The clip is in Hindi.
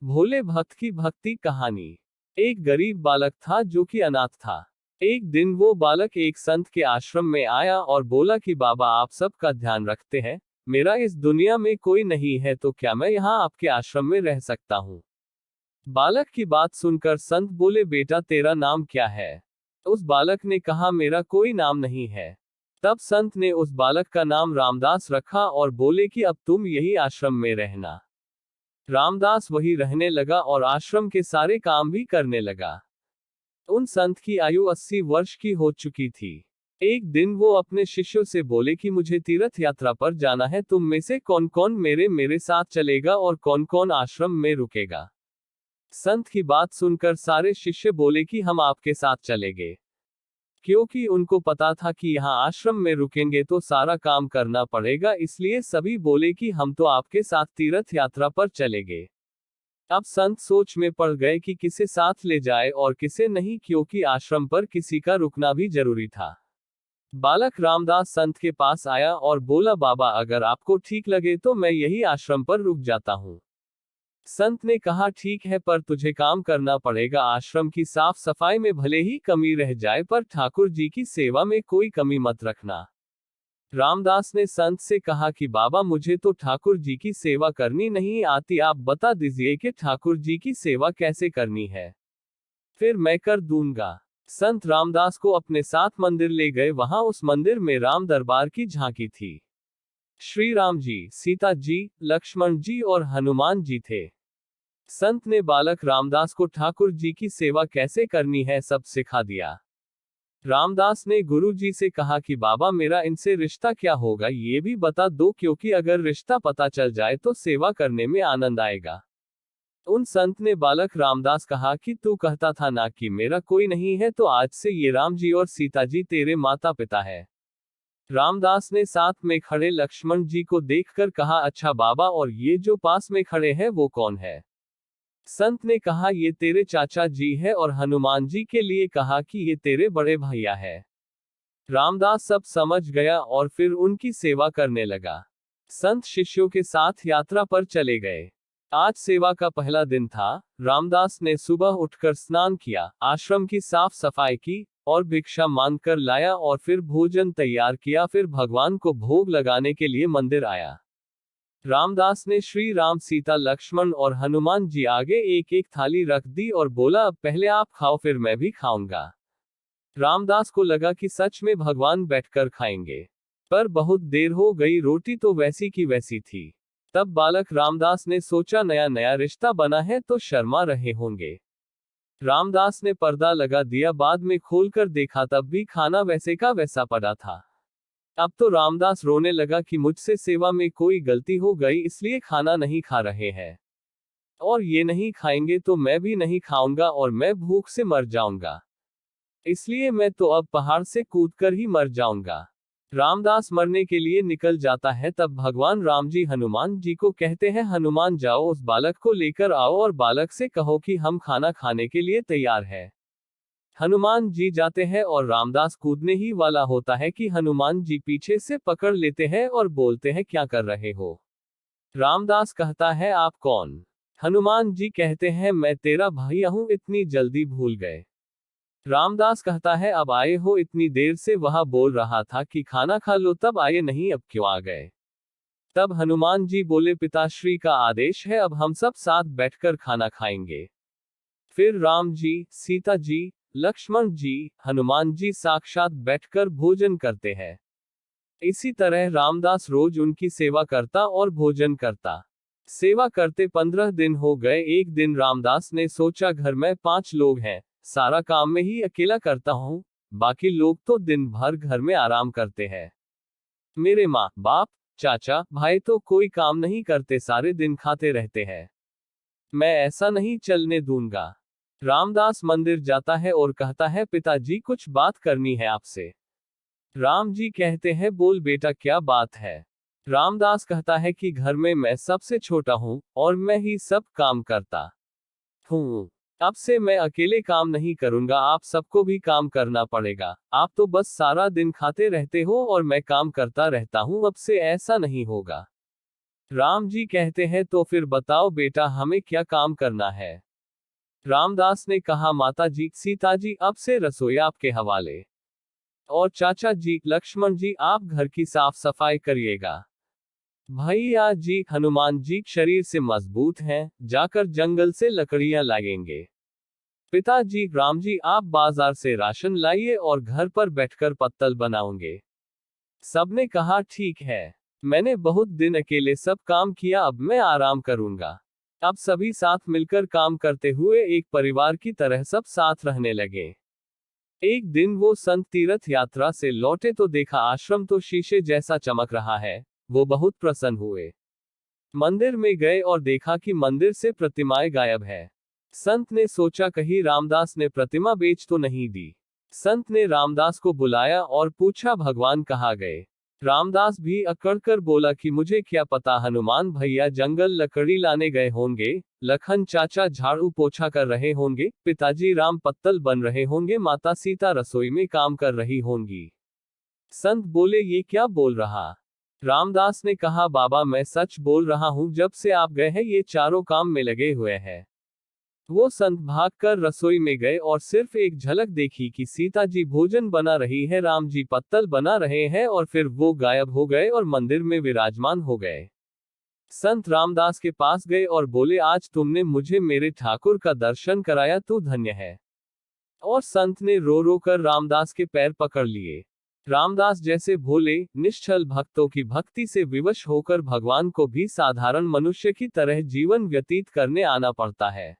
भोले भक्त की भक्ति कहानी। एक गरीब बालक था जो कि अनाथ था। एक दिन वो बालक एक संत के आश्रम में आया और बोला कि बाबा, आप सबका ध्यान रखते हैं, मेरा इस दुनिया में कोई नहीं है, तो क्या मैं यहाँ आपके आश्रम में रह सकता हूँ? बालक की बात सुनकर संत बोले, बेटा तेरा नाम क्या है? उस बालक ने कहा, मेरा कोई नाम नहीं है। तब संत ने उस बालक का नाम रामदास रखा और बोले कि अब तुम यही आश्रम में रहना। रामदास वही रहने लगा और आश्रम के सारे काम भी करने लगा। उन संत की आयु 80 वर्ष की हो चुकी थी। एक दिन वो अपने शिष्यों से बोले कि मुझे तीर्थ यात्रा पर जाना है, तुम में से कौन कौन मेरे साथ चलेगा और कौन कौन आश्रम में रुकेगा? संत की बात सुनकर सारे शिष्य बोले कि हम आपके साथ चलेंगे, क्योंकि उनको पता था कि यहाँ आश्रम में रुकेंगे तो सारा काम करना पड़ेगा, इसलिए सभी बोले कि हम तो आपके साथ तीर्थ यात्रा पर चलेंगे। अब संत सोच में पड़ गए कि किसे साथ ले जाए और किसे नहीं, क्योंकि आश्रम पर किसी का रुकना भी जरूरी था। बालक रामदास संत के पास आया और बोला, बाबा अगर आपको ठीक लगे तो मैं यही आश्रम पर रुक जाता हूँ। संत ने कहा, ठीक है, पर तुझे काम करना पड़ेगा। आश्रम की साफ सफाई में भले ही कमी रह जाए, पर ठाकुर जी की सेवा में कोई कमी मत रखना। रामदास ने संत से कहा कि बाबा, मुझे तो ठाकुर जी की सेवा करनी नहीं आती, आप बता दीजिए कि ठाकुर जी की सेवा कैसे करनी है, फिर मैं कर दूंगा। संत रामदास को अपने साथ मंदिर ले गए। वहां उस मंदिर में राम दरबार की झांकी थी। श्री राम जी, सीता जी, लक्ष्मण जी और हनुमान जी थे। संत ने बालक रामदास को ठाकुर जी की सेवा कैसे करनी है सब सिखा दिया। रामदास ने गुरु जी से कहा कि बाबा, मेरा इनसे रिश्ता क्या होगा ये भी बता दो, क्योंकि अगर रिश्ता पता चल जाए तो सेवा करने में आनंद आएगा। उन संत ने बालक रामदास कहा कि तू कहता था ना कि मेरा कोई नहीं है, तो आज से ये राम जी और सीता जी तेरे माता पिता है। रामदास ने साथ में खड़े लक्ष्मण जी को देखकर कहा, अच्छा बाबा, और ये जो पास में खड़े हैं वो कौन है? संत ने कहा, ये तेरे चाचा जी है, और हनुमान जी के लिए कहा कि ये तेरे बड़े भैया है। रामदास सब समझ गया और फिर उनकी सेवा करने लगा। संत शिष्यों के साथ यात्रा पर चले गए। आज सेवा का पहला दिन था। रामदास ने सुबह उठकर स्नान किया, आश्रम की साफ सफाई की और भिक्षा मांग कर लाया और फिर भोजन तैयार किया। फिर भगवान को भोग लगाने के लिए मंदिर आया। रामदास ने श्री राम, सीता, लक्ष्मण और हनुमान जी आगे एक एक थाली रख दी और बोला, अब पहले आप खाओ फिर मैं भी खाऊंगा। रामदास को लगा कि सच में भगवान बैठकर खाएंगे, पर बहुत देर हो गई, रोटी तो वैसी की वैसी थी। तब बालक रामदास ने सोचा, नया नया रिश्ता बना है तो शर्मा रहे होंगे। रामदास ने पर्दा लगा दिया, बाद में खोलकर देखा तब भी खाना वैसे का वैसा पड़ा था। अब तो रामदास रोने लगा कि मुझसे सेवा में कोई गलती हो गई, इसलिए खाना नहीं खा रहे हैं, और ये नहीं खाएंगे तो मैं भी नहीं खाऊंगा और मैं भूख से मर जाऊंगा, इसलिए मैं तो अब पहाड़ से कूदकर ही मर जाऊंगा। रामदास मरने के लिए निकल जाता है, तब भगवान राम जी हनुमान जी को कहते हैं, हनुमान जाओ उस बालक को लेकर आओ और बालक से कहो कि हम खाना खाने के लिए तैयार है। हनुमान जी जाते हैं और रामदास कूदने ही वाला होता है कि हनुमान जी पीछे से पकड़ लेते हैं और बोलते हैं, क्या कर रहे हो? रामदास कहता है, आप कौन? हनुमान जी कहते हैं, मैं तेरा भैया हूं, इतनी जल्दी भूल गए। रामदास कहता है, अब आए हो, इतनी देर से वहां बोल रहा था कि खाना खा लो, तब आए नहीं, अब क्यों आ गए? तब हनुमान जी बोले, पिताश्री का आदेश है, अब हम सब साथ बैठकर खाना खाएंगे। फिर राम जी, सीता जी, लक्ष्मण जी, हनुमान जी साक्षात बैठकर भोजन करते हैं। इसी तरह रामदास रोज उनकी सेवा करता और भोजन करता। सेवा करते 15 दिन हो गए। एक दिन रामदास ने सोचा, घर में 5 लोग हैं, सारा काम में ही अकेला करता हूँ, बाकी लोग तो दिन भर घर में आराम करते हैं। मेरे माँ बाप, चाचा, भाई तो कोई काम नहीं करते, सारे दिन खाते रहते हैं। मैं ऐसा नहीं चलने दूंगा। रामदास मंदिर जाता है और कहता है, पिताजी कुछ बात करनी है आपसे। राम जी कहते हैं, बोल बेटा, क्या बात है? रामदास कहता है कि घर में मैं सबसे छोटा हूँ और मैं ही सब काम करता हूँ। अब से मैं अकेले काम नहीं करूंगा, आप सबको भी काम करना पड़ेगा। आप तो बस सारा दिन खाते रहते हो और मैं काम करता रहता हूँ, अब से ऐसा नहीं होगा। राम जी कहते हैं तो फिर बताओ बेटा हमें क्या काम करना है। रामदास ने कहा माता जी सीता जी अब से रसोई आपके हवाले। और चाचा जी लक्ष्मण जी आप घर की साफ सफाई करिएगा। भैया जी हनुमान जी शरीर से मजबूत हैं, जाकर जंगल से लकड़ियां लाएंगे। पिताजी राम जी आप बाजार से राशन लाइए और घर पर बैठकर पत्तल बनाओगे। सबने कहा ठीक है। मैंने बहुत दिन अकेले सब काम किया, अब मैं आराम करूंगा। अब सभी साथ मिलकर काम करते हुए एक परिवार की तरह सब साथ रहने लगे। एक दिन वो संत तीर्थ यात्रा से लौटे तो देखा आश्रम तो शीशे जैसा चमक रहा है। वो बहुत प्रसन्न हुए। मंदिर में गए और देखा कि मंदिर से प्रतिमाएं गायब है। संत ने सोचा कहीं रामदास ने प्रतिमा बेच तो नहीं दी। संत ने रामदास को बुलाया और पूछा भगवान कहाँ गए। रामदास भी अकड़कर बोला कि मुझे क्या पता, हनुमान भैया जंगल लकड़ी लाने गए होंगे, लखन चाचा झाड़ू पोछा कर रहे होंगे, पिताजी राम पत्तल बन रहे होंगे, माता सीता रसोई में काम कर रही होंगी। संत बोले ये क्या बोल रहा। रामदास ने कहा बाबा मैं सच बोल रहा हूं, जब से आप गए हैं ये चारों काम में लगे हुए हैं। वो संत भागकर रसोई में गए और सिर्फ एक झलक देखी कि सीता जी भोजन बना रही है, राम जी पत्तल बना रहे हैं, और फिर वो गायब हो गए और मंदिर में विराजमान हो गए। संत रामदास के पास गए और बोले आज तुमने मुझे मेरे ठाकुर का दर्शन कराया, तू धन्य है। और संत ने रो रो कर रामदास के पैर पकड़ लिए। रामदास जैसे भोले निश्चल भक्तों की भक्ति से विवश होकर भगवान को भी साधारण मनुष्य की तरह जीवन व्यतीत करने आना पड़ता है।